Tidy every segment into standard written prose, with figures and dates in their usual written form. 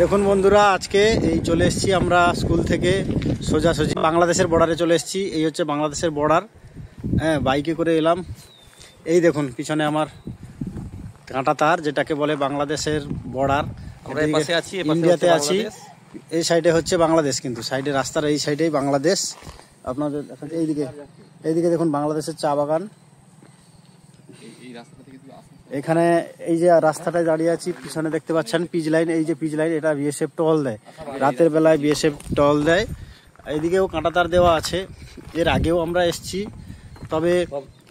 দেখুন বন্ধুরা, আজকে এই চলে এসেছি আমরা স্কুল থেকে সোজাসুজি বাংলাদেশের বর্ডারে চলে এসেছি। এই হচ্ছে বাংলাদেশের বর্ডার। হ্যাঁ, বাইকে করে এলাম। এই দেখুন পিছনে আমার কাঁটা তার, যেটাকে বলে বাংলাদেশের বর্ডার। ইন্ডিয়াতে আছি, এই সাইডে হচ্ছে বাংলাদেশ, কিন্তু সাইডে রাস্তার এই সাইডেই বাংলাদেশ। আপনাদের এইদিকে দেখুন বাংলাদেশের চা বাগান। এখানে এই যে রাস্তাটায় দাঁড়িয়ে আছি, পিছনে দেখতে পাচ্ছেন পিচ লাইন। এই যে পিচ লাইন, এটা বিএসএফ টহল দেয়, রাতের বেলায় বিএসএফ টহল দেয়। এইদিকেও কাঁটাতার দেওয়া আছে। এর আগেও আমরা এসছি, তবে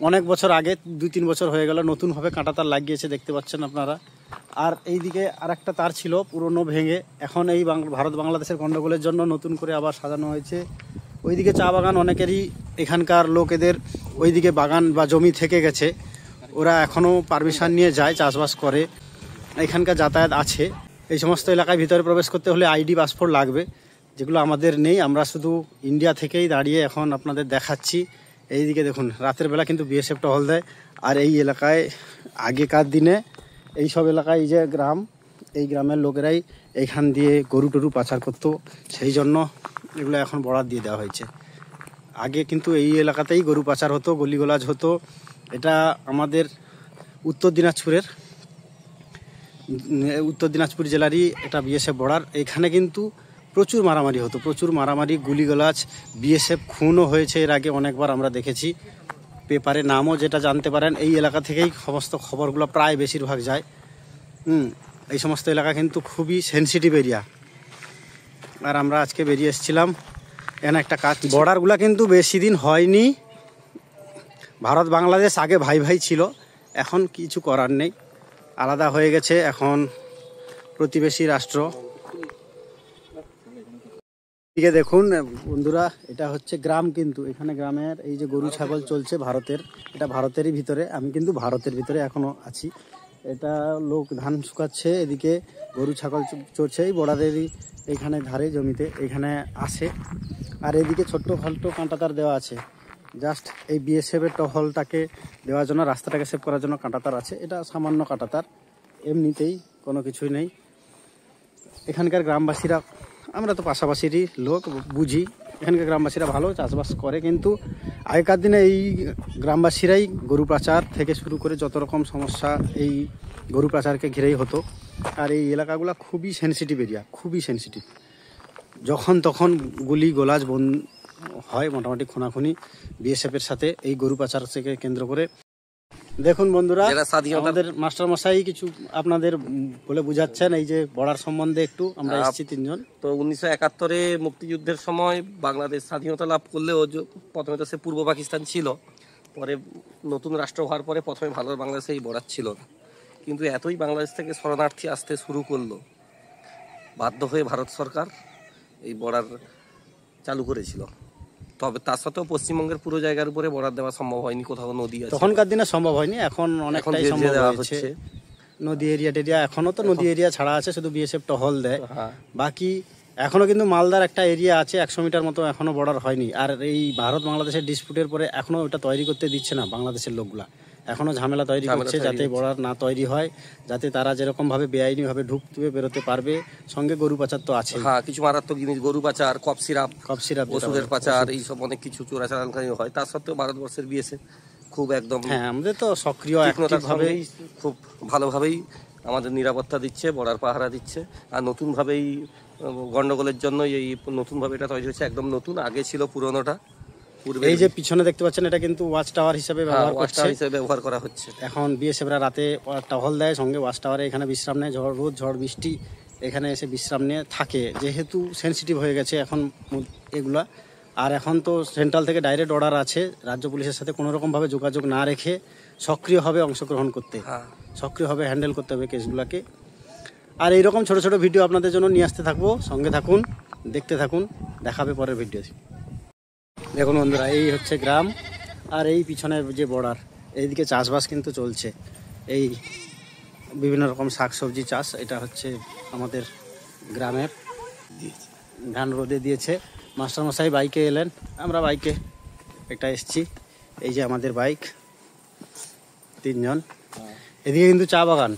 অনেক বছর আগে, 2-3 বছর হয়ে গেল নতুনভাবে কাঁটাতার লাগিয়েছে, দেখতে পাচ্ছেন আপনারা। আর এইদিকে আর একটা তার ছিল পুরনো, ভেঙে এখন এই ভারত বাংলাদেশের গন্ডগোলের জন্য নতুন করে আবার সাজানো হয়েছে। ওইদিকে চা বাগান অনেকেরই, এখানকার লোকেদের ওইদিকে বাগান বা জমি থেকে গেছে, ওরা এখনও পারমিশন নিয়ে যায়, চাষবাস করে, এখানকার যাতায়াত আছে। এই সমস্ত এলাকায় ভিতরে প্রবেশ করতে হলে আইডি পাসপোর্ট লাগবে, যেগুলো আমাদের নেই। আমরা শুধু ইন্ডিয়া থেকেই দাঁড়িয়ে এখন আপনাদের দেখাচ্ছি। এইদিকে দেখুন রাতের বেলা কিন্তু বিএসএফ টহল দেয়। আর এই এলাকায় আগেকার দিনে এই সব এলাকায়, এই যে গ্রাম, এই গ্রামের লোকেরাই এইখান দিয়ে গরু টরু পাচার করতো, সেই জন্য এগুলো এখন বর্ডার দিয়ে দেওয়া হয়েছে। আগে কিন্তু এই এলাকাতেই গরু পাচার হতো, গলিগোলাজ হতো। এটা আমাদের উত্তর দিনাজপুর জেলারই এটা বিএসএফ বর্ডার। এখানে কিন্তু প্রচুর মারামারি হতো, প্রচুর মারামারি, গুলিগোলাজ, বিএসএফ খুনও হয়েছে এর আগে অনেকবার আমরা দেখেছি। পেপারে নামও যেটা জানতে পারেন, এই এলাকা থেকেই সমস্ত খবরগুলো প্রায় বেশিরভাগ যায়। এই সমস্ত এলাকা কিন্তু খুবই সেনসিটিভ এরিয়া। আর আমরা আজকে বেরিয়ে এসেছিলাম এখানে একটা কাজ। বর্ডারগুলো কিন্তু বেশি দিন হয়নি। ভারত বাংলাদেশ আগে ভাই ভাই ছিল, এখন কিছু করার নেই, আলাদা হয়ে গেছে, এখন প্রতিবেশী রাষ্ট্র। এদিকে দেখুন বন্ধুরা, এটা হচ্ছে গ্রাম, কিন্তু এখানে গ্রামের এই যে গরু ছাগল চলছে ভারতের, এটা ভারতেরই ভিতরে। আমি কিন্তু ভারতের ভিতরে এখনো আছি। এটা লোক ধান শুকাচ্ছে, এদিকে গরু ছাগল চড়ছে এই বর্ডারেরই এইখানে ধারে জমিতে, এইখানে আসে। আর এদিকে ছোট্ট খাটো কাঁটাতার দেওয়া আছে, জাস্ট এই বিএসএফের টহলটাকে দেওয়ার জন্য, রাস্তাটাকে সেভ করার জন্য কাঁটাতার আছে। এটা সামান্য কাঁটাতার, এমনিতেই কোনো কিছুই নেই। এখানকার গ্রামবাসীরা, আমরা তো পাশাপাশিরই লোক, বুঝি। এখানকার গ্রামবাসীরা ভালো চাষবাস করে, কিন্তু আগেকার দিনে এই গ্রামবাসীরাই গরু পাচার থেকে শুরু করে যত রকম সমস্যা এই গরু পাচারকে ঘিরেই হতো। আর এই এলাকাগুলো খুবই সেনসিটিভ এরিয়া, খুবই সেনসিটিভ। যখন তখন গুলি গোলাজ হয়, মোটামুটি খুনাখুনি বিএসএফের সাথে এই গরু পাচার থেকে কেন্দ্র করে। দেখুন বন্ধুরা, আমাদের মাস্টার মশাই কিছু আপনাদের বলে বুঝাচ্ছেন এই যে বর্ডার সম্বন্ধে একটু। আমরা এসেছি 3 জন। তো 1971-এ মুক্তিযুদ্ধের সময় বাংলাদেশ স্বাধীনতা লাভ করলেও প্রথমে তো সে পূর্ব পাকিস্তান ছিল, পরে নতুন রাষ্ট্র হওয়ার পরে প্রথমে ভারত বাংলাদেশে এই বর্ডার ছিল না। কিন্তু এতই বাংলাদেশ থেকে শরণার্থী আসতে শুরু করলো, বাধ্য হয়ে ভারত সরকার এই বর্ডার চালু করেছিল। তবে তার সত্ত্বেও পশ্চিমবঙ্গের পুরো জায়গার উপরে বর্ডার দেওয়া সম্ভব হয়নি, কোথাও নদী আছে। তখনকার দিনে সম্ভব হয়নি, এখন অনেকটাই সম্ভব হচ্ছে। নদী এরিয়া টেরিয়া এখনো তো নদী এরিয়া ছাড়া আছে, শুধু বিএসএফ টহল দেয়। বাকি এখনো কিন্তু মালদার একটা এরিয়া আছে 100 মিটার মতো, এখনো বর্ডার হয়নি। আর এই ভারত বাংলাদেশের ডিসপুটের পরে এখনো ওটা তৈরি করতে দিচ্ছে না বাংলাদেশের লোকগুলা, এখনো ঝামেলা তৈরি করছে যাতে বর্ডার না তৈরি হয়, যাতে তারা যেরকম ভাবে বেআইনি ভাবে ঢুকতে বেরোতে পারবে। সঙ্গে গরু পাচার তো আছে, কিছু মারাত্মক জিনিস, গরু পাচার, কফ সিরাপ ওষুধের পাচার, এইসব অনেক কিছু চোরাচালানকারী হয়। তার সত্ত্বেও ভারতবর্ষের বিএসএফ খুব একদম, আমাদের তো সক্রিয় ভাবেই, খুব ভালোভাবেই আমাদের নিরাপত্তা দিচ্ছে, বর্ডার পাহারা দিচ্ছে। আর নতুনভাবেই গন্ডগোলের জন্য এই নতুনভাবে এটা তৈরি হয়েছে, একদম নতুন। আগে ছিল পুরোনোটা। এই যে পিছনে দেখতে পাচ্ছেন, এটা কিন্তু ওয়াচ টাওয়ার হিসেবে ব্যবহার করা হচ্ছে। এখন বিএসএফরা রাতে টহল দেয়, সঙ্গে ওয়াচ টাওয়ারে এখানে বিশ্রাম নেয়, রোজ ঝড় বৃষ্টি এখানে এসে বিশ্রাম নিয়ে থাকে, যেহেতু সেনসিটিভ হয়ে গেছে এখন এগুলা। আর এখন তো সেন্ট্রাল থেকে ডাইরেক্ট অর্ডার আছে রাজ্য পুলিশের সাথে কোনো রকমভাবে যোগাযোগ না রেখে সক্রিয়ভাবে অংশগ্রহণ করতে, সক্রিয়ভাবে হ্যান্ডেল করতে হবে কেসগুলোকে। আর এইরকম ছোট ছোট ভিডিও আপনাদের জন্য নিয়ে আসতে থাকবো, সঙ্গে থাকুন, দেখতে থাকুন, দেখাবে পরের ভিডিও। দেখুন বন্ধুরা, এই হচ্ছে গ্রাম, আর এই পিছনে যে বর্ডার, এইদিকে চাষবাস কিন্তু চলছে, এই বিভিন্ন রকম শাকসবজি চাষ। এটা হচ্ছে আমাদের গ্রামের ধান রোদে দিয়েছে। মাস্টারমশাই বাইকে এলেন, আমরা বাইকে একটা এসছি। এই যে আমাদের বাইক, 3 জন। এদিকে কিন্তু চা বাগান,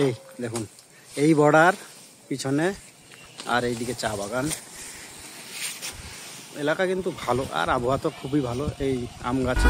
এই দেখুন, এই বর্ডার পিছনে আর এইদিকে চা বাগান। এলাকা কিন্তু ভালো, আর আবহাওয়া তো খুবই ভালো। এই আম গাছ